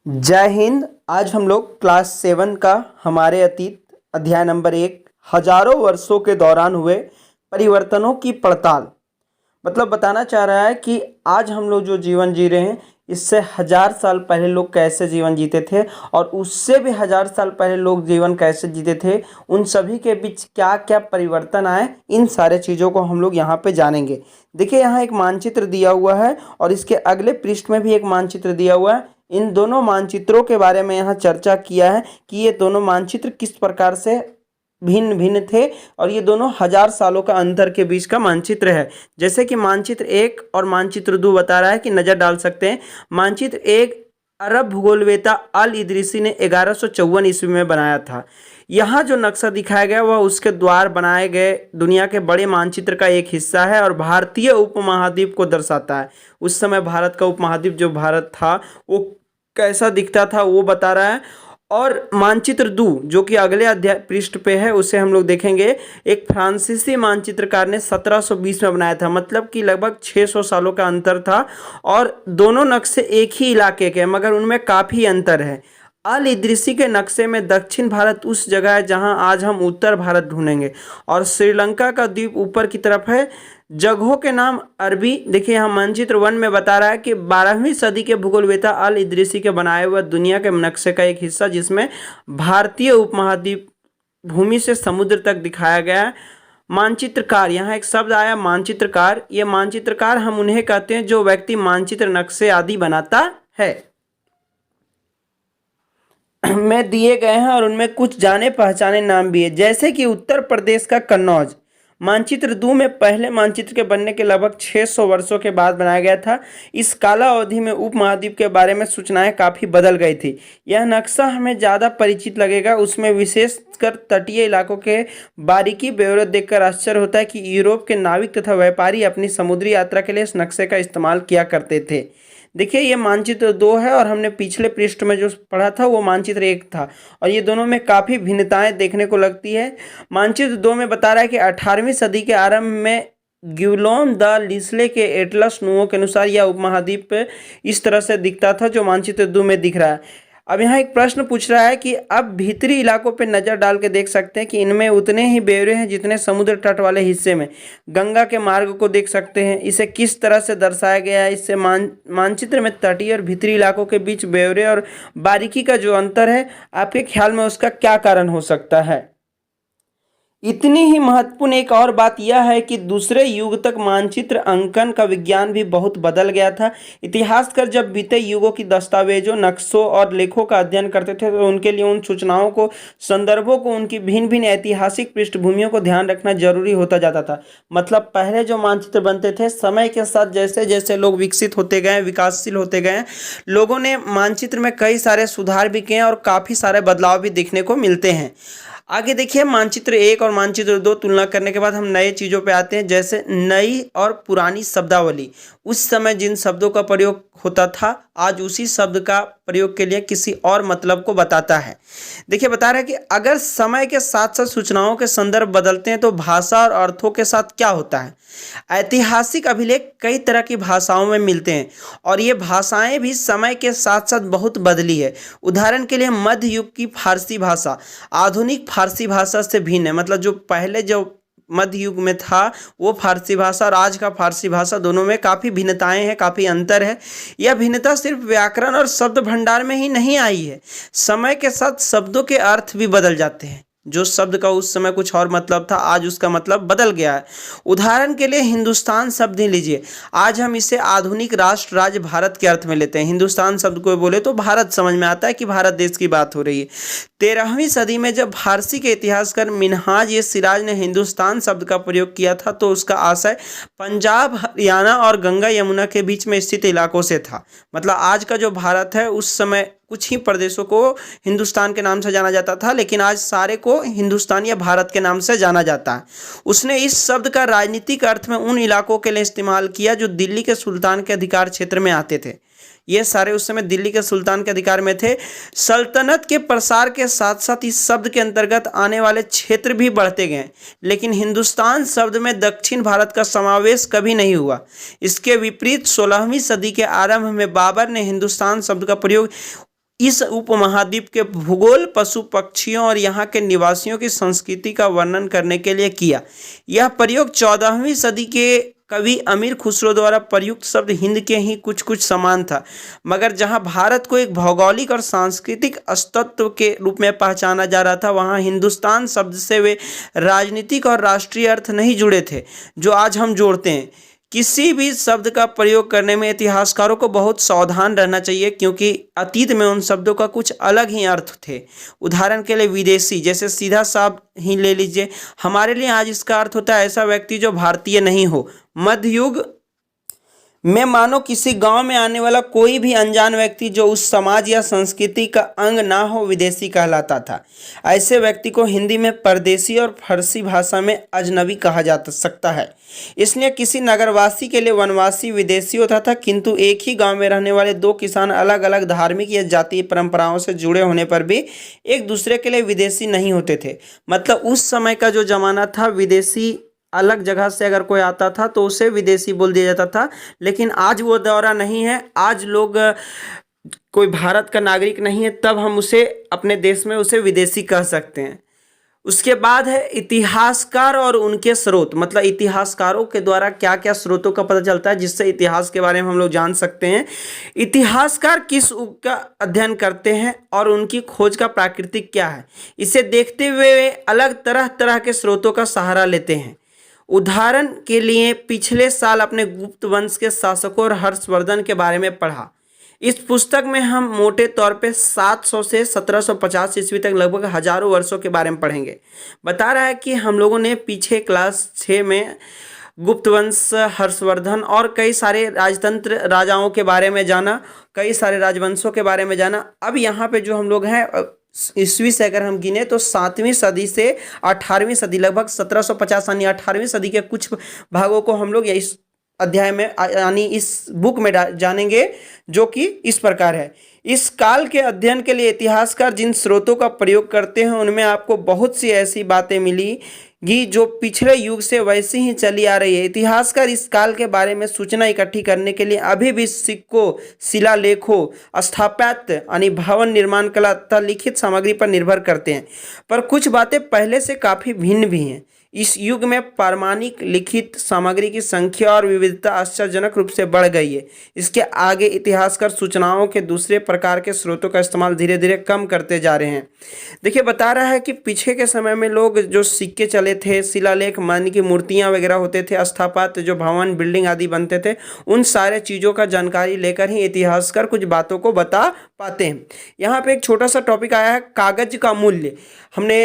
जय हिंद। आज हम लोग क्लास 7 का हमारे अतीत अध्याय नंबर 1 हजारों वर्षों के दौरान हुए परिवर्तनों की पड़ताल मतलब बताना चाह रहा है कि आज हम लोग जो जीवन जी रहे हैं इससे 1000 साल पहले लोग कैसे जीवन जीते थे और उससे भी 1000 साल पहले लोग जीवन कैसे जीते थे, उन सभी के बीच क्या क्या परिवर्तन आए, इन सारे चीज़ों को हम लोग यहाँ पे जानेंगे। देखिए यहाँ एक मानचित्र दिया हुआ है और इसके अगले पृष्ठ में भी एक मानचित्र दिया हुआ है। इन दोनों मानचित्रों के बारे में यहाँ चर्चा किया है कि ये दोनों मानचित्र किस प्रकार से भिन्न भिन्न थे और ये दोनों 1000 सालों का अंतर के बीच का मानचित्र है। जैसे कि मानचित्र 1 और मानचित्र 2 बता रहा है कि नज़र डाल सकते हैं। मानचित्र 1 अरब भूगोलवेत्ता अल इदरीसी ने 1154 ईस्वी में बनाया था। यहाँ जो नक्शा दिखाया गया वह उसके द्वारा बनाए गए दुनिया के बड़े मानचित्र का एक हिस्सा है और भारतीय उपमहाद्वीप को दर्शाता है। उस समय भारत का उपमहाद्वीप जो भारत था वो कैसा दिखता था वो बता रहा है। और मानचित्र 2 जो कि अगले अध्याय पृष्ठ पे है उसे हम लोग देखेंगे। एक फ्रांसीसी मानचित्रकार ने 1720 में बनाया था, मतलब कि लगभग 600 सालों का अंतर था और दोनों नक्शे एक ही इलाके के मगर उनमें काफ़ी अंतर है। अल इदरीसी के नक्शे में दक्षिण भारत उस जगह है जहां आज हम उत्तर भारत ढूंढेंगे और श्रीलंका का द्वीप ऊपर की तरफ है। जगहों के नाम अरबी। देखिए यहाँ मानचित्र 1 में बता रहा है कि 12वीं सदी के भूगोलवेत्ता अल इदरीसी के बनाए हुए दुनिया के नक्शे का एक हिस्सा जिसमें भारतीय उपमहाद्वीप भूमि से समुद्र तक दिखाया गया है। मानचित्रकार, यहाँ एक शब्द आया मानचित्रकार। ये मानचित्रकार हम उन्हें कहते हैं जो व्यक्ति मानचित्र नक्शे आदि बनाता है में दिए गए हैं और उनमें कुछ जाने पहचाने नाम भी है, जैसे कि उत्तर प्रदेश का कन्नौज मानचित्र 2 में पहले मानचित्र के बनने के लगभग 600 वर्षों के बाद बनाया गया था। इस काला अवधि में उपमहाद्वीप के बारे में सूचनाएं काफ़ी बदल गई थी। यह नक्शा हमें ज़्यादा परिचित लगेगा, उसमें विशेषकर तटीय इलाकों के बारीकी ब्यौरे देखकर आश्चर्य होता है कि यूरोप के नाविक तथा व्यापारी अपनी समुद्री यात्रा के लिए इस नक्शे का इस्तेमाल किया करते थे। देखिए ये मानचित्र 2 है और हमने पिछले पृष्ठ में जो पढ़ा था वो मानचित्र 1 था और ये दोनों में काफ़ी भिन्नताएं देखने को लगती है। मानचित्र 2 में बता रहा है कि 18वीं सदी के आरंभ में गियोलोम द लिस्ले के एटलस नुओं के अनुसार यह उपमहाद्वीप इस तरह से दिखता था जो मानचित्र 2 में दिख रहा है। अब यहाँ एक प्रश्न पूछ रहा है कि अब भीतरी इलाकों पर नज़र डाल के देख सकते हैं कि इनमें उतने ही ब्यौरे हैं जितने समुद्र तट वाले हिस्से में। गंगा के मार्ग को देख सकते हैं, इसे किस तरह से दर्शाया गया है। इससे मानचित्र में तटीय और भीतरी इलाकों के बीच ब्यौरे और बारीकी का जो अंतर है आपके ख्याल में उसका क्या कारण हो सकता है। इतनी ही महत्वपूर्ण एक और बात यह है कि दूसरे युग तक मानचित्र अंकन का विज्ञान भी बहुत बदल गया था। इतिहासकार जब बीते युगों की दस्तावेजों, नक्शों और लेखों का अध्ययन करते थे तो उनके लिए उन सूचनाओं को, संदर्भों को, उनकी भिन्न भिन्न ऐतिहासिक पृष्ठभूमियों को ध्यान रखना जरूरी होता जाता था। मतलब पहले जो मानचित्र बनते थे समय के साथ जैसे जैसे लोग विकसित होते गए, विकासशील होते गए, लोगों ने मानचित्र में कई सारे सुधार भी किए और काफ़ी सारे बदलाव भी देखने को मिलते हैं। आगे देखिए मानचित्र 1 और मानचित्र 2 तुलना करने के बाद हम नए चीज़ों पे आते हैं, जैसे नई और पुरानी शब्दावली। उस समय जिन शब्दों का प्रयोग होता था आज उसी शब्द का प्रयोग के लिए किसी और मतलब को बताता है। देखिए बता रहा है कि अगर समय के साथ साथ सूचनाओं के संदर्भ बदलते हैं तो भाषा और अर्थों के साथ क्या होता है। ऐतिहासिक अभिलेख कई तरह की भाषाओं में मिलते हैं और ये भाषाएं भी समय के साथ साथ बहुत बदली है। उदाहरण के लिए मध्य युग की फारसी भाषा आधुनिक फारसी भाषा से भिन्न है। मतलब जो पहले जो मध्य युग में था वो फारसी भाषा और आज का फारसी भाषा दोनों में काफ़ी भिन्नताएं हैं, काफ़ी अंतर है। यह भिन्नता सिर्फ व्याकरण और शब्द भंडार में ही नहीं आई है, समय के साथ शब्दों के अर्थ भी बदल जाते हैं। जो शब्द का उस समय कुछ और मतलब था आज उसका मतलब बदल गया है। उदाहरण के लिए हिंदुस्तान शब्द ही लीजिए, आज हम इसे आधुनिक राष्ट्र राज्य भारत के अर्थ में लेते हैं। हिंदुस्तान शब्द को बोले तो भारत समझ में आता है कि भारत देश की बात हो रही है। 13वीं सदी में जब फारसी के इतिहासकार मिनहाज ए सिराज ने हिंदुस्तान शब्द का प्रयोग किया था तो उसका आशय पंजाब, हरियाणा और गंगा यमुना के बीच में स्थित इलाकों से था। मतलब आज का जो भारत है उस समय कुछ ही प्रदेशों को हिंदुस्तान के नाम से जाना जाता था, लेकिन आज सारे को हिंदुस्तान या भारत के नाम से जाना जाता है। उसने इस शब्द का राजनीतिक अर्थ में उन इलाकों के लिए इस्तेमाल किया जो दिल्ली के सुल्तान के अधिकार क्षेत्र में आते थे। ये सारे उस समय दिल्ली के सुल्तान के अधिकार में थे। सल्तनत के प्रसार के साथ साथ इस शब्द के अंतर्गत आने वाले क्षेत्र भी बढ़ते गए, लेकिन हिंदुस्तान शब्द में दक्षिण भारत का समावेश कभी नहीं हुआ। इसके विपरीत 16वीं सदी के आरंभ में बाबर ने हिंदुस्तान शब्द का प्रयोग इस उपमहाद्वीप के भूगोल, पशु पक्षियों और यहाँ के निवासियों की संस्कृति का वर्णन करने के लिए किया। यह प्रयोग 14वीं सदी के कवि अमीर खुसरो द्वारा प्रयुक्त शब्द हिंद के ही कुछ कुछ समान था, मगर जहाँ भारत को एक भौगोलिक और सांस्कृतिक अस्तित्व के रूप में पहचाना जा रहा था, वहाँ हिंदुस्तान शब्द से वे राजनीतिक और राष्ट्रीय अर्थ नहीं जुड़े थे जो आज हम जोड़ते हैं। किसी भी शब्द का प्रयोग करने में इतिहासकारों को बहुत सावधान रहना चाहिए, क्योंकि अतीत में उन शब्दों का कुछ अलग ही अर्थ थे। उदाहरण के लिए विदेशी, जैसे सीधा साफ ही ले लीजिए, हमारे लिए आज इसका अर्थ होता है ऐसा व्यक्ति जो भारतीय नहीं हो। मध्य युग में मानो किसी गांव में आने वाला कोई भी अनजान व्यक्ति जो उस समाज या संस्कृति का अंग ना हो, विदेशी कहलाता था। ऐसे व्यक्ति को हिंदी में परदेशी और फारसी भाषा में अजनबी कहा जा सकता है। इसलिए किसी नगरवासी के लिए वनवासी विदेशी होता था, किंतु एक ही गांव में रहने वाले दो किसान अलग अलग धार्मिक या जातीय परंपराओं से जुड़े होने पर भी एक दूसरे के लिए विदेशी नहीं होते थे। मतलब उस समय का जो जमाना था, विदेशी अलग जगह से अगर कोई आता था तो उसे विदेशी बोल दिया जाता था। लेकिन आज वो दौरा नहीं है। आज लोग कोई भारत का नागरिक नहीं है तब हम उसे अपने देश में उसे विदेशी कह सकते हैं। उसके बाद है इतिहासकार और उनके स्रोत। मतलब इतिहासकारों के द्वारा क्या क्या स्रोतों का पता चलता है जिससे इतिहास के बारे में हम लोग जान सकते हैं। इतिहासकार किस युग का अध्ययन करते हैं और उनकी खोज का प्राकृतिक क्या है, इसे देखते हुए वे अलग तरह तरह के स्रोतों का सहारा लेते हैं। उदाहरण के लिए पिछले साल अपने गुप्त वंश के शासकों और हर्षवर्धन के बारे में पढ़ा। इस पुस्तक में हम मोटे तौर पे 700 से 1750 ईस्वी तक लगभग हजारों वर्षों के बारे में पढ़ेंगे। बता रहा है कि हम लोगों ने पीछे क्लास 6 में गुप्त वंश, हर्षवर्धन और कई सारे राजतंत्र राजाओं के बारे में जाना, कई सारे राजवंशों के बारे में जाना। अब यहाँ पे जो हम लोग हैं ईस्वी से अगर हम गिने तो 7वीं सदी से 18वीं सदी, लगभग 1750 यानी 18वीं सदी के कुछ भागों को हम लोग इस अध्याय में यानी इस बुक में जानेंगे, जो कि इस प्रकार है। इस काल के अध्ययन के लिए इतिहासकार जिन स्रोतों का प्रयोग करते हैं उनमें आपको बहुत सी ऐसी बातें मिलेगी जो पिछले युग से वैसी ही चली आ रही है। इतिहासकार इस काल के बारे में सूचना इकट्ठी करने के लिए अभी भी सिक्कों, शिलालेखों, स्थापत्य यानी भवन निर्माण कला तथा लिखित सामग्री पर निर्भर करते हैं, पर कुछ बातें पहले से काफ़ी भिन्न भी हैं। इस युग में प्रामाणिक लिखित सामग्री की संख्या और विविधता आश्चर्यजनक रूप से बढ़ गई है। इसके आगे इतिहासकार सूचनाओं के दूसरे प्रकार के स्रोतों का इस्तेमाल धीरे धीरे कम करते जा रहे हैं। देखिए, बता रहा है कि पीछे के समय में लोग जो सिक्के चले थे, शिलालेख मानी की मूर्तियां वगैरह होते थे, स्थापत्य जो भवन बिल्डिंग आदि बनते थे, उन सारे चीज़ों का जानकारी लेकर ही इतिहासकार कुछ बातों को बता पाते हैं। यहाँ पे एक छोटा सा टॉपिक आया है, कागज का मूल्य। हमने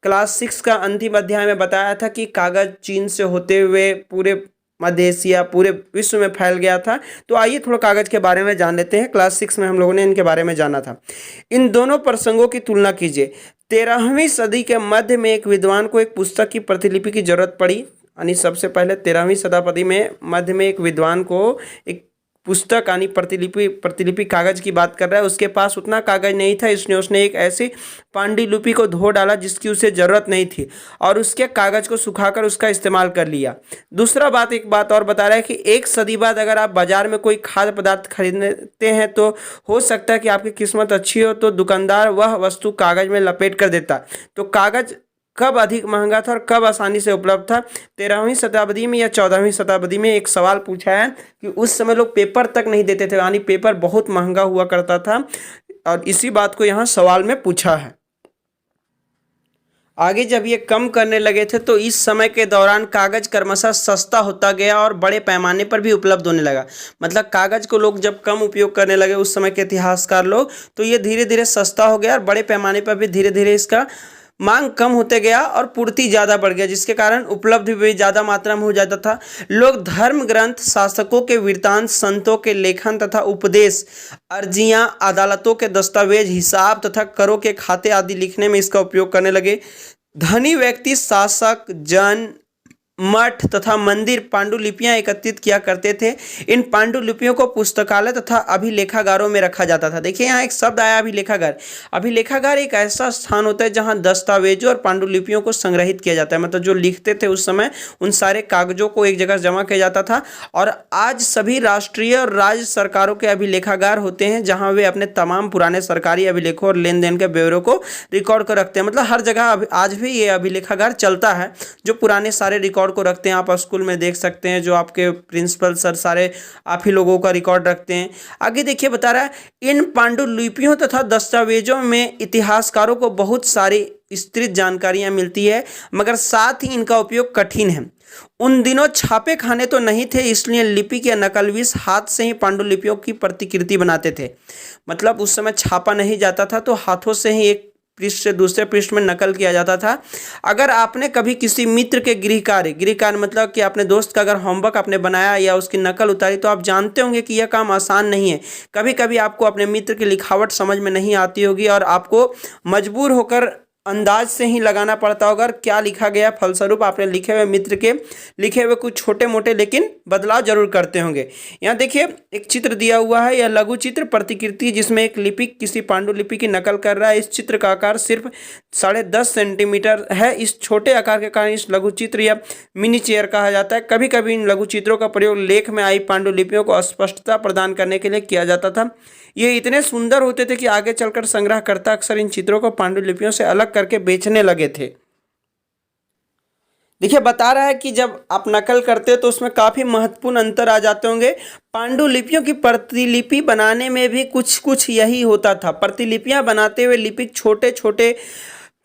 क्लास 6 का अंतिम अध्याय में बताया था कि कागज चीन से होते हुए पूरे मध्य एशिया, पूरे विश्व में फैल गया था। तो आइए थोड़ा कागज के बारे में जान लेते हैं। क्लास 6 में हम लोगों ने इनके बारे में जाना था। इन दोनों प्रसंगों की तुलना कीजिए। 13वीं सदी के मध्य में एक विद्वान को एक पुस्तक की प्रतिलिपि की जरूरत पड़ी। यानी सबसे पहले 13वीं शताब्दी में मध्य में एक विद्वान को एक पुस्तक यानी प्रतिलिपि कागज की बात कर रहा है, उसके पास उतना कागज नहीं था, इसलिए उसने एक ऐसी पांडुलिपि को धो डाला जिसकी उसे ज़रूरत नहीं थी और उसके कागज को सुखाकर उसका इस्तेमाल कर लिया। दूसरा एक बात और बता रहा है कि एक सदी बाद अगर आप बाजार में कोई खाद्य पदार्थ खरीदते हैं तो हो सकता है कि आपकी किस्मत अच्छी हो तो दुकानदार वह वस्तु कागज में लपेट कर देता। तो कागज कब अधिक महंगा था और कब आसानी से उपलब्ध था? 13वीं शताब्दी में या 14वीं शताब्दी में। एक सवाल पूछा है कि उस समय लोग पेपर तक नहीं देते थे, यानी पेपर बहुत महंगा हुआ करता था, और इसी बात को यहाँ सवाल में पूछा है। आगे जब ये कम करने लगे थे तो इस समय के दौरान कागज क्रमशः सस्ता होता गया और बड़े पैमाने पर भी उपलब्ध होने लगा। मतलब कागज को लोग जब कम उपयोग करने लगे उस समय के इतिहासकार लोग, तो ये धीरे धीरे सस्ता हो गया और बड़े पैमाने पर भी धीरे धीरे इसका मांग कम होते गया और पूर्ति ज़्यादा बढ़ गया, जिसके कारण उपलब्ध भी ज़्यादा मात्रा में हो जाता था। लोग धर्म ग्रंथ, शासकों के वृत्तांत, संतों के लेखन तथा उपदेश, अर्जियां, अदालतों के दस्तावेज, हिसाब तथा करों के खाते आदि लिखने में इसका उपयोग करने लगे। धनी व्यक्ति, शासक, जन, मठ तथा मंदिर पांडुलिपियां एकत्रित किया करते थे। इन पांडुलिपियों को पुस्तकालय तथा अभिलेखागारों में रखा जाता था। देखिए यहाँ एक शब्द आया अभिलेखागार। अभिलेखागार एक ऐसा स्थान होता है जहाँ दस्तावेजों और पांडुलिपियों को संग्रहित किया जाता है। मतलब जो लिखते थे उस समय उन सारे कागजों को एक जगह जमा किया जाता था। और आज सभी राष्ट्रीय और राज्य सरकारों के अभिलेखागार होते हैं जहाँ वे अपने तमाम पुराने सरकारी अभिलेखों और लेन देन के ब्यौरे को रिकॉर्ड कर रखते हैं। मतलब हर जगह आज भी ये अभिलेखागार चलता है जो पुराने सारे रिकॉर्ड को रखते हैं। आप स्कूल में देख सकते हैं जो आपके प्रिंसिपल सर सारे आप ही लोगों का रिकॉर्ड रखते हैं। आगे देखिए बता रहा है इन पांडुलिपियों तथा दस्तावेजों में इतिहासकारों को बहुत सारी विस्तृत जानकारियां मिलती है, मगर साथ ही इनका उपयोग कठिन है। उन दिनों छापे खाने तो नहीं थे, इसलिए लिपि के नकलविश हाथ से ही पांडुलिपियों की प्रतिकृति बनाते थे। मतलब उस समय छापा नहीं जाता था तो हाथों से ही एक पृष्ठ से दूसरे पृष्ठ में नकल किया जाता था। अगर आपने कभी किसी मित्र के गृह कार्य मतलब कि अपने दोस्त का अगर होमवर्क आपने बनाया या उसकी नकल उतारी तो आप जानते होंगे कि यह काम आसान नहीं है। कभी कभी आपको अपने मित्र की लिखावट समझ में नहीं आती होगी और आपको मजबूर होकर अंदाज से ही लगाना पड़ता होगा क्या लिखा गया। फलस्वरूप आपने लिखे हुए मित्र के लिखे हुए कुछ छोटे मोटे लेकिन बदलाव जरूर करते होंगे। यहाँ देखिए एक चित्र दिया हुआ है, यह लघु चित्र प्रतिकृति जिसमें एक लिपिक किसी पांडुलिपि की नकल कर रहा है। इस चित्र का आकार सिर्फ 10.5 सेंटीमीटर है। इस छोटे आकार के कारण इस लघु चित्र या मिनीचेयर कहा जाता है। कभी कभी इन लघु चित्रों का प्रयोग लेख में आई पांडुलिपियों को स्पष्टता प्रदान करने के लिए किया जाता था। ये इतने सुंदर होते थे कि आगे चलकर संग्रहकर्ता अक्सर इन चित्रों को पांडुलिपियों से अलग करके बेचने लगे थे। देखिए बता रहा है कि जब आप नकल करते हो तो उसमें काफ़ी महत्वपूर्ण अंतर आ जाते होंगे। पांडुलिपियों की प्रतिलिपि बनाने में भी कुछ यही होता था। प्रतिलिपियां बनाते हुए लिपिक छोटे छोटे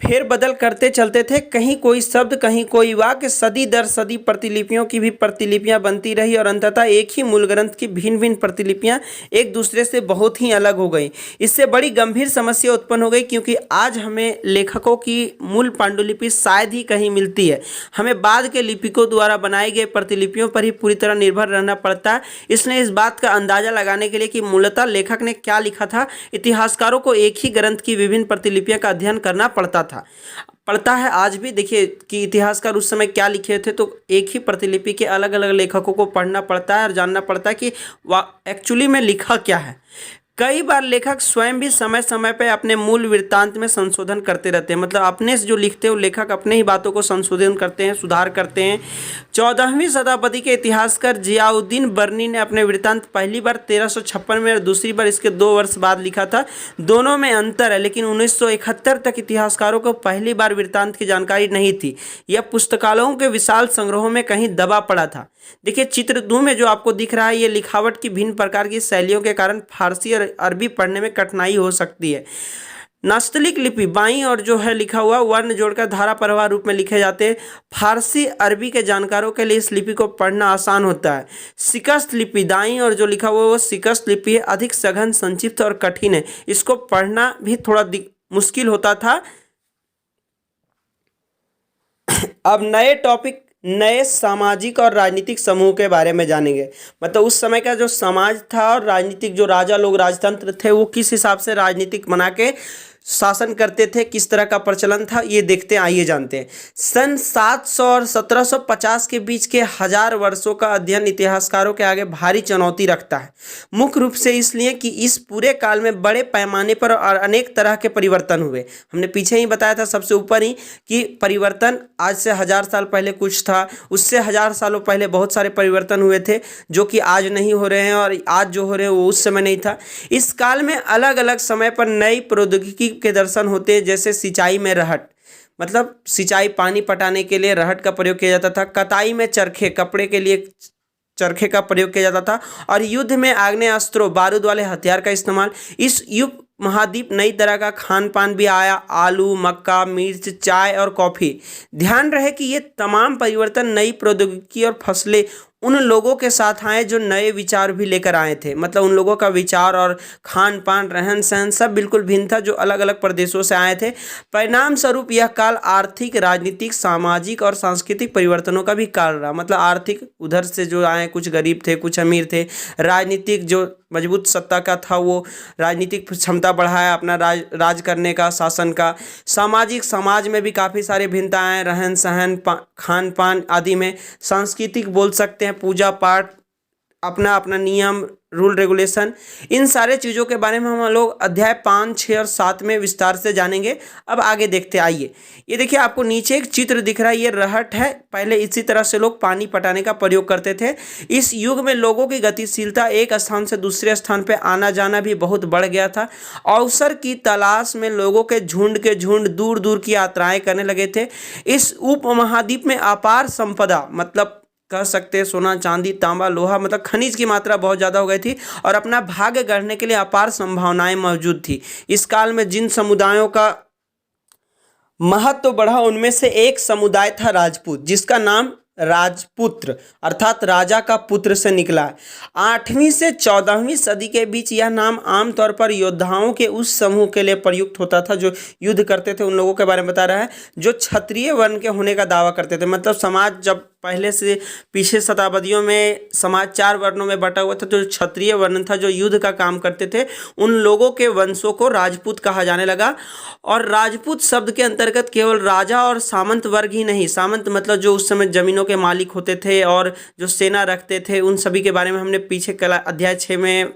फेरबदल करते चलते थे, कहीं कोई शब्द कहीं कोई वाक्य। सदी दर सदी प्रतिलिपियों की भी प्रतिलिपियां बनती रही और अंततः एक ही मूल ग्रंथ की भिन्न भिन्न प्रतिलिपियां एक दूसरे से बहुत ही अलग हो गई। इससे बड़ी गंभीर समस्या उत्पन्न हो गई क्योंकि आज हमें लेखकों की मूल पांडुलिपि शायद ही कहीं मिलती है। हमें बाद के लिपिकों द्वारा बनाई गई प्रतिलिपियों पर ही पूरी तरह निर्भर रहना पड़ता है। इसलिए इस बात का अंदाजा लगाने के लिए कि मूलतः लेखक ने क्या लिखा था, इतिहासकारों को एक ही ग्रंथ की विभिन्न प्रतिलिपियां का अध्ययन करना पड़ता है। आज भी देखिए कि इतिहासकार उस समय क्या लिखे थे तो एक ही प्रतिलिपि के अलग अलग लेखकों को पढ़ना पड़ता है और जानना पड़ता है कि एक्चुअली में लिखा क्या है। कई बार लेखक स्वयं भी समय समय पर अपने मूल वृत्तांत में संशोधन करते रहते हैं। मतलब अपने से जो लिखते हैं वो लेखक अपने ही बातों को संशोधन करते हैं, सुधार करते हैं। 14वीं शताब्दी के इतिहासकार जियाउद्दीन बर्नी ने अपने वृत्तांत पहली बार 1356 में और दूसरी बार इसके 2 वर्ष बाद लिखा था। दोनों में अंतर है, लेकिन 1971 तक इतिहासकारों को पहली बार वृत्तांत की जानकारी नहीं थी। यह पुस्तकालयों के विशाल संग्रहों में कहीं दबा पड़ा था। देखिए चित्र 2 में जो आपको दिख रहा है ये लिखावट की भिन्न प्रकार की शैलियों के कारण फारसी और अरबी पढ़ने में कठिनाई हो सकती है। नास्तलिक लिपि बाईं और जो है लिखा हुआ वर्ण जोड़कर धारा प्रवाह रूप में लिखे जाते हैं। फारसी अरबी के जानकारों के लिए इस लिपि को पढ़ना आसान होता है। शिकस्त लिपि दाईं और जो लिखा हुआ वो शिकस्त लिपि है, अधिक सघन संक्षिप्त और कठिन है। इसको पढ़ना भी थोड़ा मुश्किल होता था। अब नए सामाजिक और राजनीतिक समूह के बारे में जानेंगे। मतलब उस समय का जो समाज था और राजनीतिक जो राजा लोग राजतंत्र थे वो किस हिसाब से राजनीतिक बना के शासन करते थे, किस तरह का प्रचलन था, ये देखते हैं। आइए जानते हैं। सन 700 और 1750 के बीच के 1000 वर्षों का अध्ययन इतिहासकारों के आगे भारी चुनौती रखता है। मुख्य रूप से इसलिए कि इस पूरे काल में बड़े पैमाने पर और अनेक तरह के परिवर्तन हुए। हमने पीछे ही बताया था सबसे ऊपर ही कि परिवर्तन आज से 1000 साल पहले कुछ था, उससे 1000 सालों पहले बहुत सारे परिवर्तन हुए थे जो कि आज नहीं हो रहे हैं और आज जो हो रहे हैं वो उस समय नहीं था। इस काल में अलग अलग समय पर नई प्रौद्योगिकी के दर्शन होते हैं, जैसे सिंचाई में रहट, मतलब सिंचाई पानी पटाने के लिए रहट का प्रयोग किया जाता था। कताई में चरखे, कपड़े के लिए चरखे का प्रयोग किया जाता था। और युद्ध में आग्नेयास्त्रों बारूद वाले हथियार का इस्तेमाल। इस युग महाद्वीप नई तरह का खान पान भी आया, आलू, मक्का, मिर्च, चाय और कॉफ़ी। ध्यान रहे कि ये तमाम परिवर्तन नई प्रौद्योगिकी और फसलें उन लोगों के साथ आए जो नए विचार भी लेकर आए थे। मतलब उन लोगों का विचार और खान पान रहन सहन सब बिल्कुल भिन्न था, जो अलग अलग प्रदेशों से आए थे। परिणाम स्वरूप यह काल आर्थिक, राजनीतिक, सामाजिक और सांस्कृतिक परिवर्तनों का भी काल रहा। मतलब आर्थिक उधर से जो आए, कुछ गरीब थे, कुछ अमीर थे। राजनीतिक जो मजबूत सत्ता का था वो राजनीतिक क्षमता बढ़ाया अपना राज करने का, शासन का। सामाजिक, समाज में भी काफ़ी सारी भिन्नताएं, रहन सहन, खान पान आदि में। सांस्कृतिक बोल सकते हैं, पूजा पाठ, अपना अपना नियम, रूल रेगुलेशन, इन सारे चीज़ों के बारे में हम लोग अध्याय 5, 6 और 7 में विस्तार से जानेंगे। अब आगे देखते आइए। ये देखिए आपको नीचे एक चित्र दिख रहा है, ये रहट है। पहले इसी तरह से लोग पानी पटाने का प्रयोग करते थे। इस युग में लोगों की गतिशीलता, एक स्थान से दूसरे स्थान पर आना जाना भी बहुत बढ़ गया था। अवसर की तलाश में लोगों के झुंड दूर दूर की यात्राएं करने लगे थे। इस उपमहाद्वीप में अपार संपदा, मतलब कह सकते हैं सोना, चांदी, तांबा, लोहा, मतलब खनिज की मात्रा बहुत ज़्यादा हो गई थी और अपना भाग्य गढ़ने के लिए अपार संभावनाएं मौजूद थी। इस काल में जिन समुदायों का महत्व बढ़ा उनमें से एक समुदाय था राजपूत, जिसका नाम राजपुत्र अर्थात राजा का पुत्र से निकला है। 8वीं से 14वीं सदी के बीच यह नाम आमतौर पर योद्धाओं के उस समूह के लिए प्रयुक्त होता था जो युद्ध करते थे। उन लोगों के बारे में बता रहा है जो क्षत्रिय वर्ण के होने का दावा करते थे। मतलब समाज जब पहले से पीछे शताब्दियों में समाज 4 वर्णों में बटा हुआ था, तो क्षत्रिय वर्ण था जो युद्ध का काम करते थे। उन लोगों के वंशों को राजपूत कहा जाने लगा। और राजपूत शब्द के अंतर्गत केवल राजा और सामंत वर्ग ही नहीं, सामंत मतलब जो उस समय जमीनों के मालिक होते थे और जो सेना रखते थे, उन सभी के बारे में हमने पीछे अध्याय 6 में,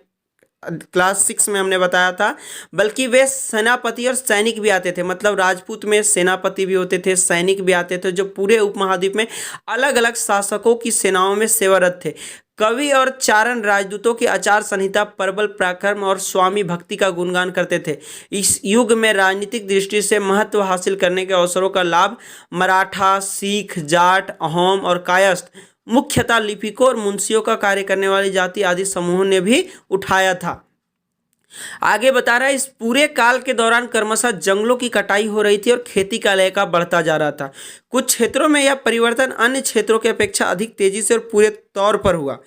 क्लास 6 में हमने बताया था। बल्कि वे सेनापति और सैनिक भी आते थे। मतलब राजपूत में सेनापति भी होते थे, सैनिक भी आते थे, जो पूरे उपमहाद्वीप में अलग अलग शासकों की सेनाओं में सेवारत थे। कवि और चारण राजदूतों की आचार संहिता, प्रबल पराक्रम और स्वामी भक्ति का गुणगान करते थे। इस युग में राजनीतिक दृष्टि से महत्व हासिल करने के अवसरों का लाभ मराठा, सिख, जाट, अहोम और कायस्थ, मुख्यतः लिपिकों और मुंशियों का कार्य करने वाली जाति आदि समूहों ने भी उठाया था। आगे बता रहा है इस पूरे काल के दौरान क्रमशः जंगलों की कटाई हो रही थी और खेती का लयका बढ़ता जा रहा था। कुछ क्षेत्रों में यह परिवर्तन अन्य क्षेत्रों की अपेक्षा अधिक तेजी से और पूरे तौर पर हुआ।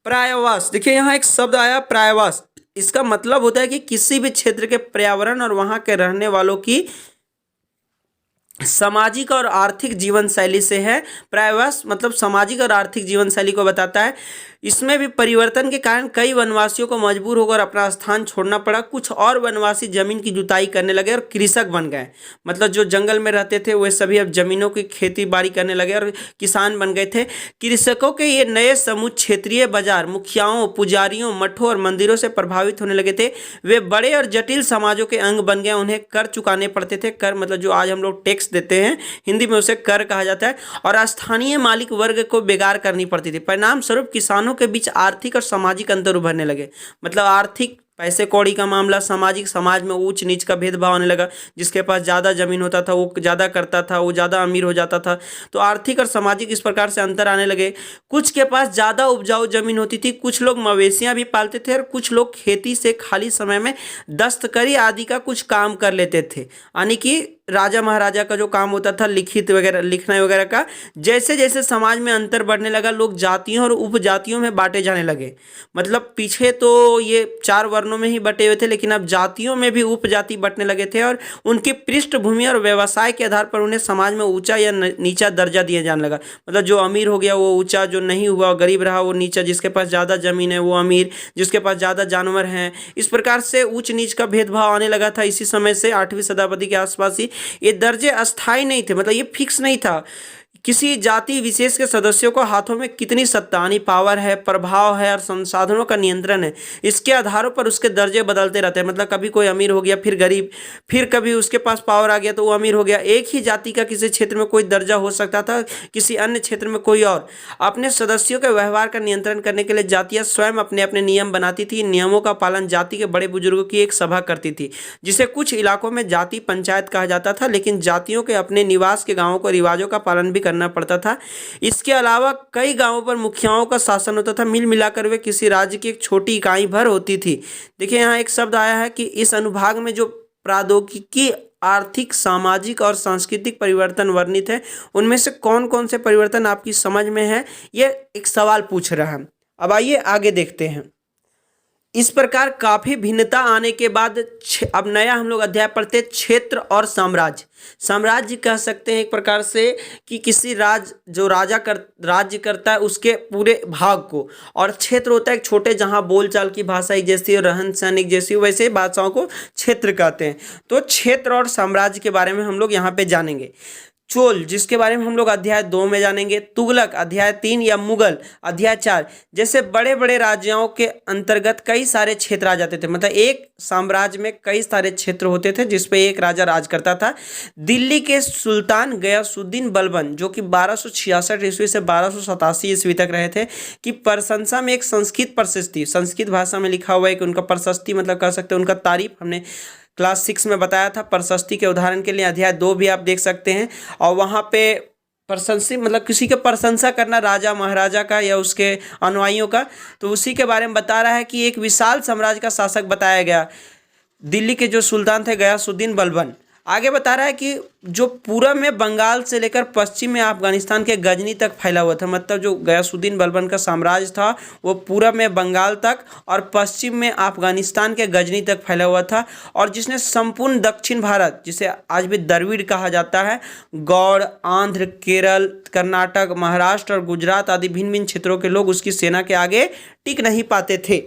प्रायवास, देखिए यहाँ एक शब्द आया प्रायवास। इसका मतलब होता है कि किसी भी क्षेत्र के पर्यावरण और वहां के रहने वालों की सामाजिक और आर्थिक जीवन शैली से है। प्रायवास मतलब सामाजिक और आर्थिक जीवन शैली को बताता है। इसमें भी परिवर्तन के कारण कई वनवासियों को मजबूर होकर अपना स्थान छोड़ना पड़ा। कुछ और वनवासी जमीन की जुताई करने लगे और कृषक बन गए। मतलब जो जंगल में रहते थे वे सभी अब जमीनों की खेती बाड़ी करने लगे और किसान बन गए थे। कृषकों के ये नए समूह क्षेत्रीय बाजार, मुखियाओं, पुजारियों, मठों और मंदिरों से प्रभावित होने लगे थे। वे बड़े और जटिल समाजों के अंग बन गए। उन्हें कर चुकाने पड़ते थे। कर मतलब जो आज हम लोग टैक्स देते हैं, हिंदी में उसे कर कहा जाता है। और स्थानीय मालिक वर्ग को बेगार करनी पड़ती थी। परिणाम स्वरूप किसानों के बीच आर्थिक और सामाजिक अंतर उभरने लगे। मतलब आर्थिक पैसे कौड़ी का मामला, सामाजिक, समाज में ऊंच नीच का भेदभाव होने लगा। जिसके पास ज़्यादा जमीन होता था वो ज़्यादा करता था, वो ज़्यादा अमीर हो जाता था। तो आर्थिक और सामाजिक इस प्रकार से अंतर आने लगे। कुछ के पास ज़्यादा उपजाऊ जमीन होती थी। कुछ लोग मवेशियां भी पालते थे और कुछ लोग खेती से खाली समय में दस्तकारी आदि का कुछ काम कर लेते थे। यानी कि राजा महाराजा का जो काम होता था लिखित वगैरह, लिखना वगैरह का। जैसे जैसे समाज में अंतर बढ़ने लगा, लोग जातियों और उपजातियों में बांटे जाने लगे। मतलब पीछे तो ये 4 वर्णों में ही बटे हुए थे, लेकिन अब जातियों में भी उपजाति बंटने लगे थे और उनकी पृष्ठभूमि और व्यवसाय के आधार पर उन्हें समाज में ऊंचा या नीचा दर्जा दिया जाने लगा। मतलब जो अमीर हो गया वो ऊंचा, जो नहीं हुआ गरीब रहा वो नीचा, जिसके पास ज़्यादा जमीन है वो अमीर, जिसके पास ज़्यादा जानवर हैं। इस प्रकार से ऊंच नीच का भेदभाव आने लगा था। इसी समय से 8वीं शताब्दी के आसपास ही ये दर्जे अस्थाई नहीं थे। मतलब ये फिक्स नहीं था। किसी जाति विशेष के सदस्यों को हाथों में कितनी सत्ता यानी पावर है, प्रभाव है और संसाधनों का नियंत्रण है, इसके आधारों पर उसके दर्जे बदलते रहते हैं। मतलब कभी कोई अमीर हो गया फिर गरीब, फिर कभी उसके पास पावर आ गया तो वो अमीर हो गया। एक ही जाति का किसी क्षेत्र में कोई दर्जा हो सकता था, किसी अन्य क्षेत्र में कोई और। अपने सदस्यों के व्यवहार का नियंत्रण करने के लिए जातियाँ स्वयं अपने अपने नियम बनाती थी। नियमों का पालन जाति के बड़े बुजुर्गों की एक सभा करती थी, जिसे कुछ इलाकों में जाति पंचायत कहा जाता था। लेकिन जातियों के अपने निवास के गाँवों को रिवाजों का पालन भी करना पड़ता था। इसके अलावा कई गांवों पर मुखियाओं का शासन होता था। मिल मिलाकर वे किसी राज्य की एक छोटी इकाई भर होती थी। देखिए यहाँ एक शब्द आया है कि इस अनुभाग में जो प्रौद्योगिकी आर्थिक, सामाजिक और सांस्कृतिक परिवर्तन वर्णित है, उनमें से कौन कौन से परिवर्तन आपकी समझ में है, ये एक सवाल पूछ रहा है। अब आइए आगे देखते हैं। इस प्रकार काफी भिन्नता आने के बाद अब नया हम लोग अध्याय पढ़ते हैं, क्षेत्र और साम्राज्य। साम्राज्य कह सकते हैं एक प्रकार से कि किसी जो राज्य करता है उसके पूरे भाग को, और क्षेत्र होता है एक छोटे जहां बोलचाल की भाषा एक जैसी हो, रहन सहन एक जैसी हो, वैसे भाषाओं को क्षेत्र कहते हैं। तो क्षेत्र और साम्राज्य के बारे में हम लोग यहाँ पे जानेंगे। चोल, जिसके बारे में हम लोग अध्याय 2 में जानेंगे, तुगलक अध्याय 3 या मुगल अध्याय 4। जैसे बड़े बड़े राज्यों के अंतर्गत कई सारे क्षेत्र आ जाते थे, मतलब एक साम्राज्य में कई सारे क्षेत्र होते थे जिसपे एक राजा राज करता था। दिल्ली के सुल्तान गयासुद्दीन बलबन, जो कि 1266 ईस्वी से 1287 ईस्वी तक रहे थे, की प्रशंसा में एक संस्कृत प्रशस्ति, संस्कृत भाषा में लिखा हुआ है कि उनका प्रशस्ति मतलब कह सकते हैं उनका तारीफ, हमने क्लास 6 में बताया था। प्रशस्ति के उदाहरण के लिए अध्याय 2 भी आप देख सकते हैं। और वहाँ पे प्रशंसी मतलब किसी के प्रशंसा करना, राजा महाराजा का या उसके अनुयायियों का, तो उसी के बारे में बता रहा है कि एक विशाल साम्राज्य का शासक बताया गया, दिल्ली के जो सुल्तान थे गयासुद्दीन बलबन। आगे बता रहा है कि जो पूरब में बंगाल से लेकर पश्चिम में अफगानिस्तान के गजनी तक फैला हुआ था, मतलब जो गयासुद्दीन बलबन का साम्राज्य था वो पूरब में बंगाल तक और पश्चिम में अफगानिस्तान के गजनी तक फैला हुआ था, और जिसने संपूर्ण दक्षिण भारत, जिसे आज भी द्रविड़ कहा जाता है, गौड़, आंध्र, केरल, कर्नाटक, महाराष्ट्र और गुजरात आदि भिन्न भिन्न क्षेत्रों के लोग उसकी सेना के आगे टिक नहीं पाते थे।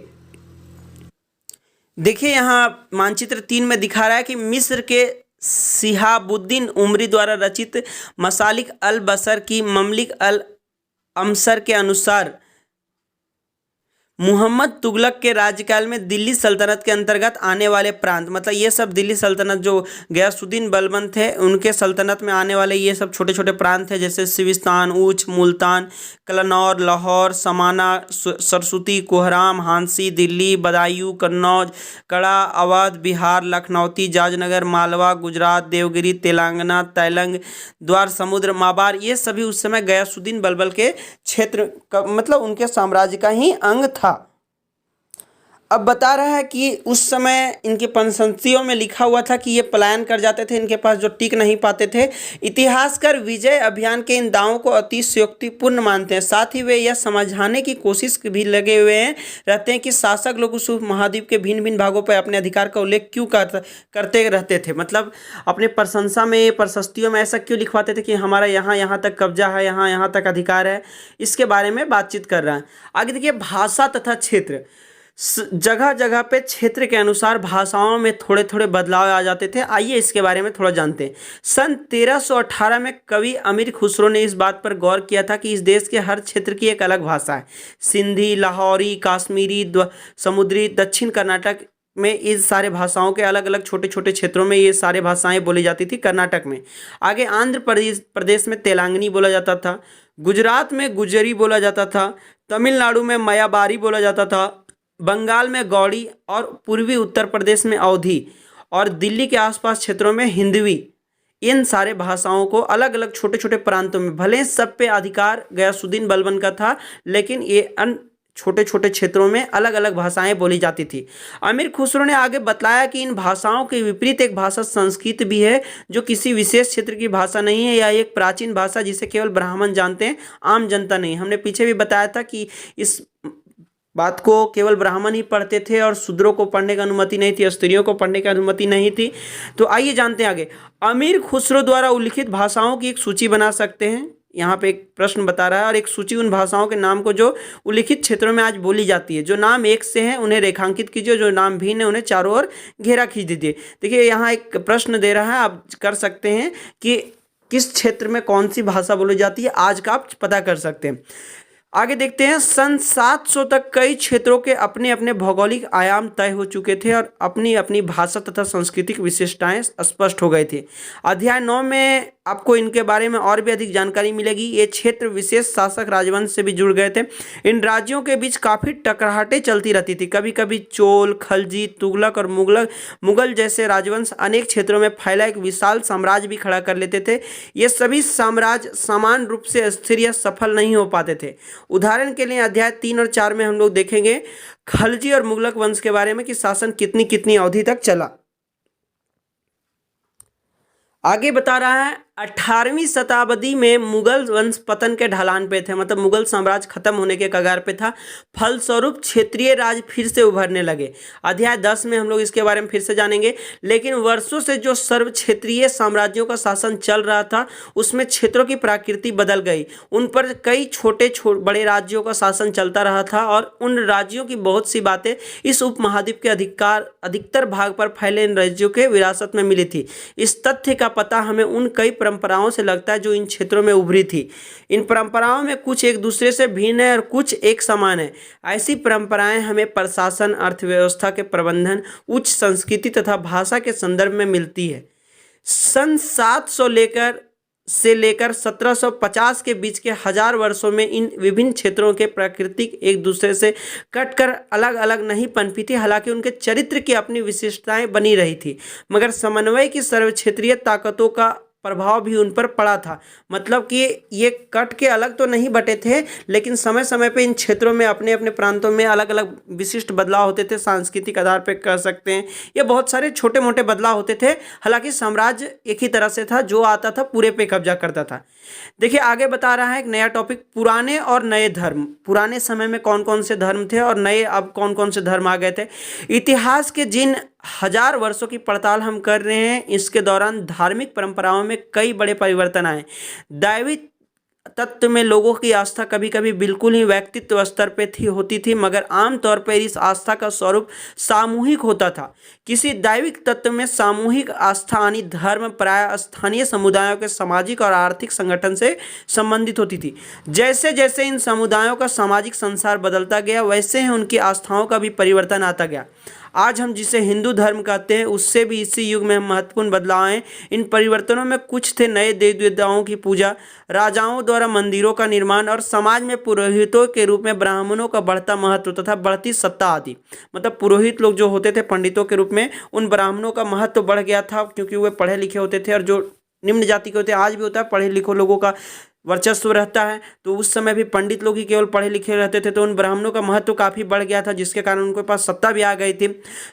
देखिए यहाँ मानचित्र 3 में दिखा रहा है कि मिस्र के शिहाबुद्दीन उमरी द्वारा रचित मसालिक अल बसर की ममलिक अल अमसर के अनुसार मुहम्मद तुगलक के राज्यकाल में दिल्ली सल्तनत के अंतर्गत आने वाले प्रांत, मतलब ये सब दिल्ली सल्तनत जो गयासुद्दीन बलबन थे उनके सल्तनत में आने वाले ये सब छोटे छोटे प्रांत थे, जैसे सिविस्तान, ऊच, मुल्तान, कलनौर, लाहौर, समाना, सरस्वती, कोहराम, हांसी, दिल्ली, बदायूं, कन्नौज, कड़ा, अवध, बिहार, लखनौती, जाजनगर, मालवा, गुजरात, देवगिरी, तेलंगाना, तैलंग, द्वार समुद्र, माबार, ये सभी उस समय गयासुद्दीन बलबन के क्षेत्र का मतलब उनके साम्राज्य का ही अंग था। अब बता रहा है कि उस समय इनके पंसंतियों में लिखा हुआ था कि ये पलायन कर जाते थे, इनके पास जो टिक नहीं पाते थे। इतिहासकार विजय अभियान के इन दावों को अतिशयोक्तिपूर्ण मानते हैं, साथ ही वे यह समझाने की कोशिश भी लगे हुए हैं रहते हैं कि शासक लोग उस महाद्वीप के भिन्न भिन्न भागों पर अपने अधिकार का उल्लेख क्यों करते रहते थे, मतलब अपने प्रशंसा में, प्रशस्तियों में ऐसा क्यों लिखवाते थे कि हमारा यहाँ यहाँ तक कब्जा है, यहाँ यहाँ तक अधिकार है। इसके बारे में बातचीत कर रहा है। आगे देखिए भाषा तथा क्षेत्र। जगह जगह पे क्षेत्र के अनुसार भाषाओं में थोड़े थोड़े बदलाव आ जाते थे। आइए इसके बारे में थोड़ा जानते हैं। सन 1318 में कवि अमीर खुसरो ने इस बात पर गौर किया था कि इस देश के हर क्षेत्र की एक अलग भाषा है। सिंधी, लाहौरी, कश्मीरी, समुद्री, दक्षिण कर्नाटक में इस सारे भाषाओं के अलग अलग छोटे छोटे क्षेत्रों में ये सारे भाषाएं बोली जाती थी। कर्नाटक में, आगे आंध्र प्रदेश में तेलंगानी बोला जाता था, गुजरात में गुजरी बोला जाता था, तमिलनाडु में मयाबारी बोला जाता था, बंगाल में गौड़ी और पूर्वी उत्तर प्रदेश में अवधी और दिल्ली के आसपास क्षेत्रों में हिंदवी। इन सारे भाषाओं को अलग अलग छोटे छोटे प्रांतों में, भले सब पे अधिकार गयासुद्दीन बलबन का था, लेकिन ये अन्य छोटे छोटे क्षेत्रों में अलग अलग भाषाएं बोली जाती थी। अमीर खुसरो ने आगे बताया कि इन भाषाओं के विपरीत एक भाषा संस्कृत भी है, जो किसी विशेष क्षेत्र की भाषा नहीं है। यह एक प्राचीन भाषा जिसे केवल ब्राह्मण जानते हैं, आम जनता नहीं। हमने पीछे भी बताया था कि इस बात को केवल ब्राह्मण ही पढ़ते थे और शूद्रों को पढ़ने की अनुमति नहीं थी, स्त्रियों को पढ़ने की अनुमति नहीं थी। तो आइए जानते हैं आगे। अमीर खुसरो द्वारा उल्लिखित भाषाओं की एक सूची बना सकते हैं। यहाँ पे एक प्रश्न बता रहा है, और एक सूची उन भाषाओं के नाम को जो उल्लिखित क्षेत्रों में आज बोली जाती है। जो नाम एक से हैं उन्हें रेखांकित कीजिए, जो नाम भिन्न है उन्हें चारों ओर घेरा खींच दीजिए। देखिए यहाँ एक प्रश्न दे रहा है, आप कर सकते हैं कि किस क्षेत्र में कौन सी भाषा बोली जाती है, आज का आप पता कर सकते हैं। आगे देखते हैं। सन 700 तक कई क्षेत्रों के अपने अपने भौगोलिक आयाम तय हो चुके थे और अपनी अपनी भाषा तथा सांस्कृतिक विशेषताएं स्पष्ट हो गई थी। अध्याय 9 में आपको इनके बारे में और भी अधिक जानकारी मिलेगी। ये क्षेत्र विशेष शासक राजवंश से भी जुड़ गए थे। इन राज्यों के बीच काफ़ी टकराहटें चलती रहती थी। कभी कभी चोल, खलजी, तुगलक और मुगल जैसे राजवंश अनेक क्षेत्रों में फैला एक विशाल साम्राज्य भी खड़ा कर लेते थे। ये सभी साम्राज्य समान रूप से स्थिर या सफल नहीं हो पाते थे। उदाहरण के लिए अध्याय 3 और 4 में हम लोग देखेंगे खलजी और मुगलक वंश के बारे में कि शासन कितनी कितनी अवधि तक चला। आगे बता रहा है 18वीं शताब्दी में मुगल वंश पतन के ढलान पे थे, मतलब मुगल साम्राज्य खत्म होने के कगार पे था। फलस्वरूप क्षेत्रीय राज फिर से उभरने लगे। अध्याय 10 में हम लोग इसके बारे में फिर से जानेंगे। लेकिन वर्षों से जो सर्व क्षेत्रीय साम्राज्यों का शासन चल रहा था उसमें क्षेत्रों की प्रकृति बदल गई। उन पर कई छोटे बड़े राज्यों का शासन चलता रहा था और उन राज्यों की बहुत सी बातें इस उपमहाद्वीप के अधिकतर भाग पर फैले इन राज्यों के विरासत में मिली थी। इस तथ्य का पता हमें उन कई परंपराओं से लगता है जो इन क्षेत्रों में उभरी थी। इन परंपराओं में कुछ एक दूसरे से भिन्न है और कुछ एक समान है। ऐसी परंपराएं हमें प्रशासन, अर्थव्यवस्था के प्रबंधन, उच्च संस्कृति तथा भाषा के संदर्भ में मिलती है। सन 700 से लेकर 1750 के बीच के 1000 वर्षों में इन विभिन्न क्षेत्रों के प्राकृतिक एक दूसरे से कटकर अलग अलग नहीं पनपी थी। हालांकि उनके चरित्र की अपनी विशेषताएं बनी रही थी, मगर समन्वय की सर्वक्षेत्रीय ताकतों का प्रभाव भी उन पर पड़ा था। मतलब कि ये कट के अलग तो नहीं बटे थे, लेकिन समय समय पे इन क्षेत्रों में अपने अपने प्रांतों में अलग अलग विशिष्ट बदलाव होते थे। सांस्कृतिक आधार पे कह सकते हैं, ये बहुत सारे छोटे मोटे बदलाव होते थे। हालांकि साम्राज्य एक ही तरह से था, जो आता था पूरे पे कब्जा करता था। देखिए आगे बता रहा है एक नया टॉपिक, पुराने और नए धर्म। पुराने समय में कौन कौन से धर्म थे और नए अब कौन कौन से धर्म आ गए थे। इतिहास के जिन 1000 वर्षों की पड़ताल हम कर रहे हैं, इसके दौरान धार्मिक परंपराओं में कई बड़े परिवर्तन आए। दैवी तत्व में लोगों की आस्था कभी कभी बिल्कुल ही व्यक्तित्व स्तर पे होती थी, मगर आमतौर पर इस आस्था का स्वरूप सामूहिक होता था। किसी दैविक तत्व में सामूहिक आस्था यानी धर्म प्राय स्थानीय समुदायों के सामाजिक और आर्थिक संगठन से संबंधित होती थी। जैसे जैसे इन समुदायों का सामाजिक संसार बदलता गया, वैसे ही उनकी आस्थाओं का भी परिवर्तन आता गया। आज हम जिसे हिंदू धर्म कहते हैं, उससे भी इसी युग में महत्वपूर्ण बदलाव हैं। इन परिवर्तनों में कुछ थे नए देवी देवताओं की पूजा, राजाओं द्वारा मंदिरों का निर्माण और समाज में पुरोहितों के रूप में ब्राह्मणों का बढ़ता महत्व तथा बढ़ती सत्ता आदि। मतलब पुरोहित लोग जो होते थे पंडितों के रूप में, उन ब्राह्मणों का महत्व बढ़ गया था, क्योंकि वे पढ़े लिखे होते थे। और जो निम्न जाति के होते हैं, आज भी होता है, पढ़े लिखे लोगों का वर्चस्व रहता है। तो उस समय भी पंडित लोग ही केवल पढ़े लिखे रहते थे, तो उन ब्राह्मणों का महत्व काफ़ी बढ़ गया था, जिसके कारण उनके पास सत्ता भी आ गई थी।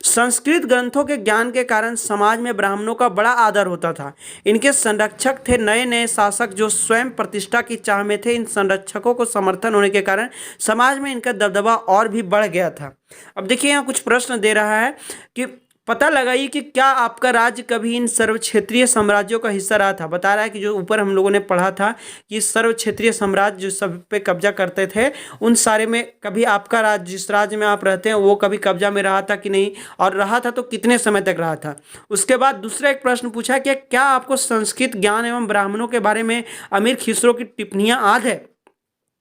संस्कृत ग्रंथों के ज्ञान के कारण समाज में ब्राह्मणों का बड़ा आदर होता था। इनके संरक्षक थे नए नए शासक जो स्वयं प्रतिष्ठा की चाह में थे। इन संरक्षकों को समर्थन होने के कारण समाज में इनका दबदबा और भी बढ़ गया था। अब देखिए यहाँ कुछ प्रश्न दे रहा है कि पता लगाइए कि क्या आपका राज्य कभी इन सर्व क्षेत्रीय साम्राज्यों का हिस्सा रहा था। बता रहा है कि जो ऊपर हम लोगों ने पढ़ा था कि सर्व क्षेत्रीय साम्राज्य जो सब पे कब्जा करते थे, उन सारे में कभी आपका राज्य, जिस राज्य में आप रहते हैं, वो कभी कब्जा में रहा था कि नहीं, और रहा था तो कितने समय तक रहा था। उसके बाद दूसरा एक प्रश्न पूछा कि क्या आपको संस्कृत ज्ञान एवं ब्राह्मणों के बारे में अमीर खिसरो की टिप्पणियाँ याद है।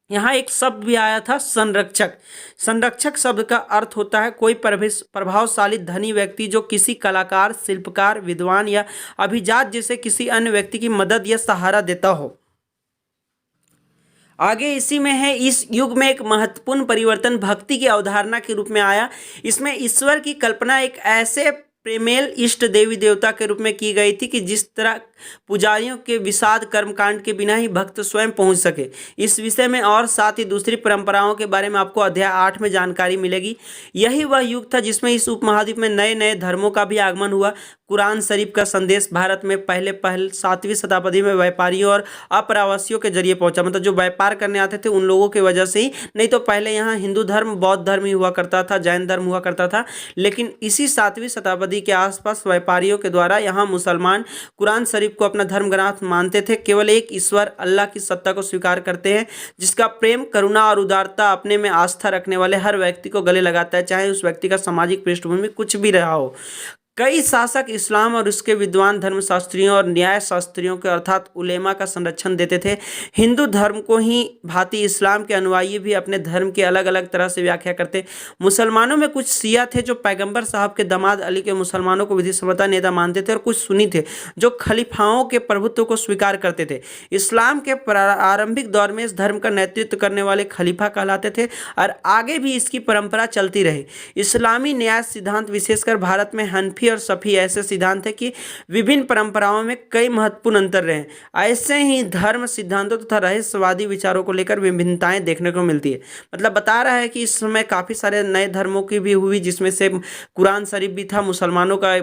यहाँ एक शब्द भी आया था संरक्षक। संरक्षक शब्द का अर्थ होता है कोई प्रभावशाली धनी व्यक्ति जो किसी कलाकार, शिल्पकार, विद्वान या अभिजात जैसे किसी अन्य व्यक्ति की मदद या सहारा देता हो। आगे इसी में है, इस युग में एक महत्वपूर्ण परिवर्तन भक्ति की अवधारणा के रूप में आया। इसमें ईश्वर की कल्पना एक ऐसे प्रेमेल इष्ट देवी देवता के रूप में की गई थी कि जिस तरह पुजारियों के विषाद कर्मकांड के बिना ही भक्त स्वयं पहुंच सके। इस विषय में और साथ ही दूसरी परंपराओं के बारे में आपको अध्याय 8 में जानकारी मिलेगी। यही वह युग था जिसमें इस उपमहाद्वीप में नए नए धर्मों का भी आगमन हुआ। कुरान शरीफ का संदेश भारत में पहले 7वीं शताब्दी में व्यापारियों और अप्रवासियों के जरिए पहुंचा। मतलब जो व्यापार करने आते थे उन लोगों की वजह से ही, नहीं तो पहले यहाँ हिंदू धर्म, बौद्ध धर्म ही हुआ करता था, जैन धर्म हुआ करता था। लेकिन इसी 7वीं शताब्दी के आसपास व्यापारियों के द्वारा यहाँ मुसलमान कुरान शरीफ को अपना धर्म ग्रंथ मानते थे। केवल एक ईश्वर अल्लाह की सत्ता को स्वीकार करते हैं, जिसका प्रेम, करुणा और उदारता अपने में आस्था रखने वाले हर व्यक्ति को गले लगाता है, चाहे उस व्यक्ति का सामाजिक पृष्ठभूमि कुछ भी रहा हो। कई शासक इस्लाम और उसके विद्वान धर्मशास्त्रियों और न्याय शास्त्रियों के अर्थात उलेमा का संरक्षण देते थे। हिंदू धर्म को ही भांति इस्लाम के अनुयायी भी अपने धर्म की अलग अलग तरह से व्याख्या करते। मुसलमानों में कुछ शिया थे जो पैगंबर साहब के दामाद अली के मुसलमानों को विधिसभा नेता मानते थे, और कुछ सुन्नी थे जो खलीफाओं के प्रभुत्व को स्वीकार करते थे। इस्लाम के प्रारंभिक दौर में इस धर्म का नेतृत्व करने वाले खलीफा कहलाते थे और आगे भी इसकी परंपरा चलती रही। इस्लामी न्याय सिद्धांत विशेषकर भारत में हनफी हनफी और शफी ऐसे सिद्धांत है कि विभिन्न परंपराओं में कई महत्वपूर्ण अंतर रहे हैं। ऐसे ही धर्म सिद्धांतों तथा रहस्यवादी विचारों को लेकर विभिन्नताएं देखने को मिलती है। मतलब बता रहा है कि इस समय काफ़ी सारे नए धर्मों की भी हुई, जिसमें से कुरान शरीफ भी था, मुसलमानों का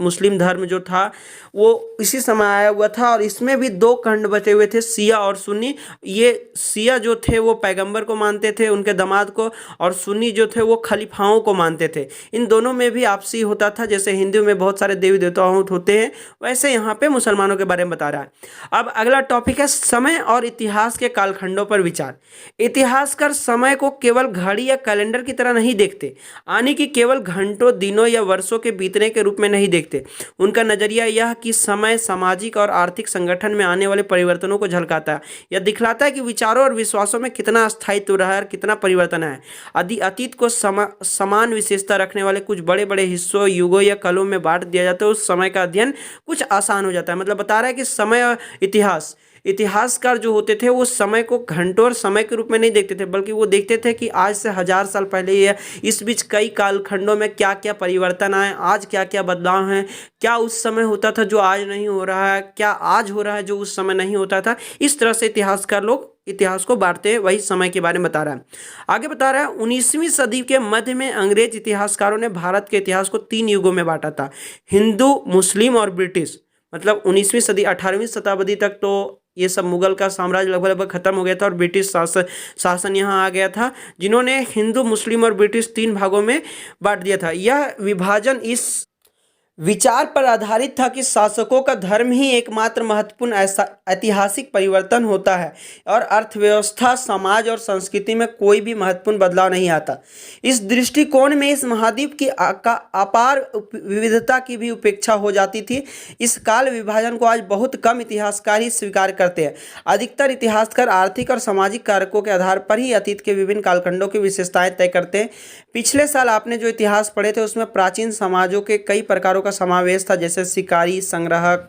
मुस्लिम धर्म जो था वो इसी समय आया हुआ था। और इसमें भी दो खंड बचे हुए थे, शिया और सुन्नी। ये शिया जो थे वो पैगंबर को मानते थे, उनके दामाद को, और सुन्नी जो थे वो खलीफाओं को मानते थे। इन दोनों में भी आपसी होता था। जैसे हिंदू में बहुत सारे देवी देवताओं होते हैं, वैसे यहाँ पे मुसलमानों के बारे में बता रहा है। अब अगला टॉपिक है समय और इतिहास के कालखंडों पर विचार। इतिहासकार समय को केवल घड़ी या कैलेंडर की तरह नहीं देखते, यानी कि केवल घंटों, दिनों या वर्षों के बीतने के रूप में नहीं देखते। उनका नजरिया यह कि समय सामाजिक और आर्थिक संगठन में आने वाले परिवर्तनों को झलकाता है। यह दिखलाता है कि विचारों और विश्वासों में कितना स्थायित्व रहा है और कितना परिवर्तन है। यदि अतीत को समान विशेषता रखने वाले कुछ बड़े बड़े हिस्सों, युगों या कालों में बांट दिया जाता है, उस समय का अध्ययन कुछ आसान हो जाता है। मतलब बता रहा है कि समय और इतिहासकार जो होते थे वो समय को घंटों और समय के रूप में नहीं देखते थे, बल्कि वो देखते थे कि आज से 1000 साल पहले या इस बीच कई कालखंडों में क्या क्या परिवर्तन आए, आज क्या क्या बदलाव हैं, क्या उस समय होता था जो आज नहीं हो रहा है, क्या आज हो रहा है जो उस समय नहीं होता था। इस तरह से इतिहासकार लोग इतिहास को बांटते हैं, वही समय के बारे में बता रहा है। आगे बता रहा है 19वीं सदी के मध्य में अंग्रेज इतिहासकारों ने भारत के इतिहास को 3 युगों में बांटा था, हिंदू, मुस्लिम और ब्रिटिश। मतलब 19वीं सदी 18वीं शताब्दी तक तो ये सब मुगल का साम्राज्य लगभग खत्म हो गया था और ब्रिटिश शासन यहाँ आ गया था, जिन्होंने हिंदू, मुस्लिम और ब्रिटिश 3 भागों में बांट दिया था। यह विभाजन इस विचार पर आधारित था कि शासकों का धर्म ही एकमात्र महत्वपूर्ण ऐसा ऐतिहासिक परिवर्तन होता है और अर्थव्यवस्था, समाज और संस्कृति में कोई भी महत्वपूर्ण बदलाव नहीं आता। इस दृष्टिकोण में इस महाद्वीप की अपार विविधता की भी उपेक्षा हो जाती थी। इस काल विभाजन को आज बहुत कम इतिहासकार ही स्वीकार करते हैं। अधिकतर इतिहासकार आर्थिक और सामाजिक कारकों के आधार पर ही अतीत के विभिन्न कालखंडों की विशेषताएं तय करते हैं। पिछले साल आपने जो इतिहास पढ़े थे उसमें प्राचीन समाजों के कई प्रकारों का समावेश था, जैसे शिकारी, संग्राहक,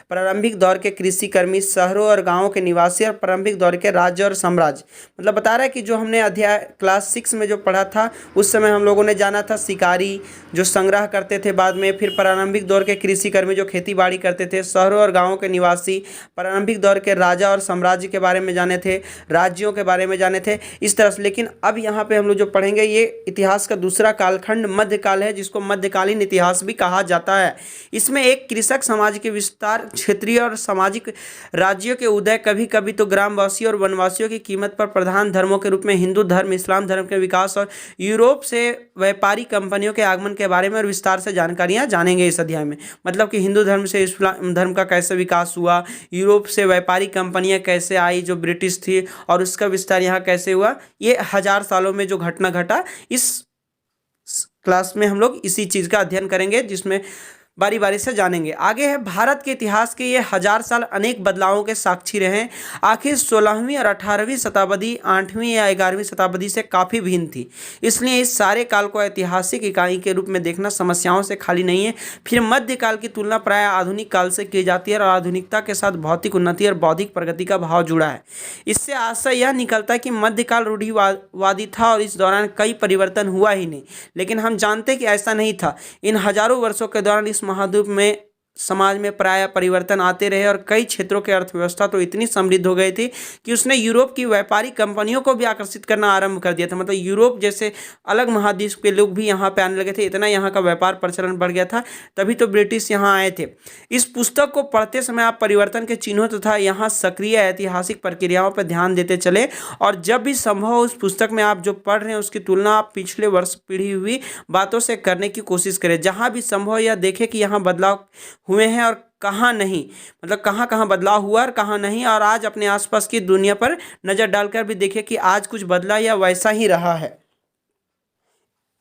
प्रारंभिक दौर के कृषि कर्मी, शहरों और गांवों के निवासी और प्रारंभिक दौर के राज्य और साम्राज्य। मतलब बता रहा है कि जो हमने अध्याय क्लास 6 में जो पढ़ा था उस समय हम लोगों ने जाना था शिकारी जो संग्रह करते थे, बाद में फिर प्रारंभिक दौर के कृषि कर्मी जो खेती बाड़ी करते थे, शहरों और गाँवों के निवासी, प्रारंभिक दौर के राजा और साम्राज्य के बारे में जाने थे, राज्यों के बारे में जाने थे, इस तरह से। लेकिन अब यहाँ पे हम लोग जो पढ़ेंगे ये इतिहास का दूसरा कालखंड मध्यकाल है, जिसको मध्यकालीन इतिहास भी कहा जाता है। इसमें एक कृषक समाज के विस्तार, क्षेत्रीय और सामाजिक राज्यों के उदय, कभी कभी तो ग्रामवासियों और वनवासियों की कीमत पर प्रधान धर्मों के रूप में हिंदू धर्म, इस्लाम धर्म के विकास और यूरोप से व्यापारी कंपनियों के आगमन के बारे में और विस्तार से जानकारियां जानेंगे इस अध्याय में। मतलब कि हिंदू धर्म से इस्लाम धर्म का कैसे विकास हुआ, यूरोप से व्यापारी कंपनियां कैसे आई जो ब्रिटिश थी, और उसका विस्तार यहाँ कैसे हुआ, ये 1000 सालों में जो घटना घटा, इस क्लास में हम लोग इसी चीज़ का अध्ययन करेंगे, जिसमें बारी बारी से जानेंगे। आगे है भारत के इतिहास के ये 1000 साल अनेक बदलावों के साक्षी रहे। आखिर 16वीं और 18वीं शताब्दी 8वीं या 11वीं शताब्दी से काफ़ी भिन्न थी, इसलिए इस सारे काल को ऐतिहासिक इकाई के रूप में देखना समस्याओं से खाली नहीं है। फिर मध्यकाल की तुलना प्राय आधुनिक काल से की जाती है और आधुनिकता के साथ भौतिक उन्नति और बौद्धिक प्रगति का भाव जुड़ा है। इससे आशय यह निकलता है कि मध्यकाल रूढ़िवादी था और इस दौरान कई परिवर्तन हुआ ही नहीं, लेकिन हम जानते हैं कि ऐसा नहीं था। इन हजारों वर्षों के दौरान इस महाद्वीप में समाज में प्राय परिवर्तन आते रहे और कई क्षेत्रों की अर्थव्यवस्था तो इतनी समृद्ध हो गई थी कि उसने यूरोप की व्यापारी कंपनियों को भी आकर्षित करना आरंभ कर दिया था। मतलब यूरोप जैसे अलग महाद्वीप के लोग भी यहाँ पे आने लगे थे, इतना यहाँ का व्यापार प्रचलन बढ़ गया था, तभी तो ब्रिटिश यहाँ आए थे। इस पुस्तक को पढ़ते समय आप परिवर्तन के चिन्हों तथा यहाँ सक्रिय ऐतिहासिक प्रक्रियाओं पर ध्यान देते चले, और जब भी संभव हो उस पुस्तक में आप जो पढ़ रहे हैं उसकी तुलना आप पिछले वर्ष पीढ़ी हुई बातों से करने की कोशिश करें। जहाँ भी संभव यह देखें कि यहाँ बदलाव हुए हैं और कहाँ नहीं, मतलब कहाँ कहाँ बदलाव हुआ और कहाँ नहीं, और आज अपने आसपास की दुनिया पर नज़र डालकर भी देखें कि आज कुछ बदला या वैसा ही रहा है।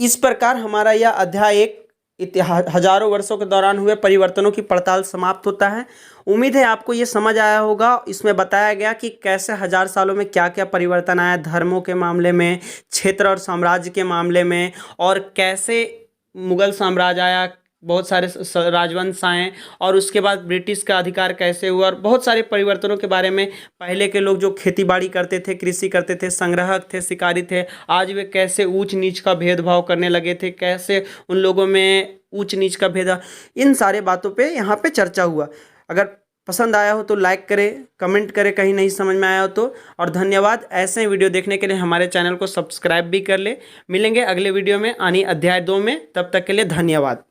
इस प्रकार हमारा यह अध्याय एक इतिहास हजारों वर्षों के दौरान हुए परिवर्तनों की पड़ताल समाप्त होता है। उम्मीद है आपको ये समझ आया होगा। इसमें बताया गया कि कैसे 1000 सालों में क्या क्या परिवर्तन आया, धर्मों के मामले में, क्षेत्र और साम्राज्य के मामले में, और कैसे मुगल साम्राज्य आया, बहुत सारे राजवंश आए, और उसके बाद ब्रिटिश का अधिकार कैसे हुआ, और बहुत सारे परिवर्तनों के बारे में। पहले के लोग जो खेती बाड़ी करते थे, कृषि करते थे, संग्राहक थे, शिकारी थे, आज वे कैसे ऊंच नीच का भेदभाव करने लगे थे, कैसे उन लोगों में ऊंच नीच का भेदभाव, इन सारे बातों पे यहाँ पे चर्चा हुआ। अगर पसंद आया हो तो लाइक करें, कमेंट करें कहीं नहीं समझ में आया हो तो। और धन्यवाद, ऐसे वीडियो देखने के लिए हमारे चैनल को सब्सक्राइब भी कर ले। मिलेंगे अगले वीडियो में यानी अध्याय 2 में, तब तक के लिए धन्यवाद।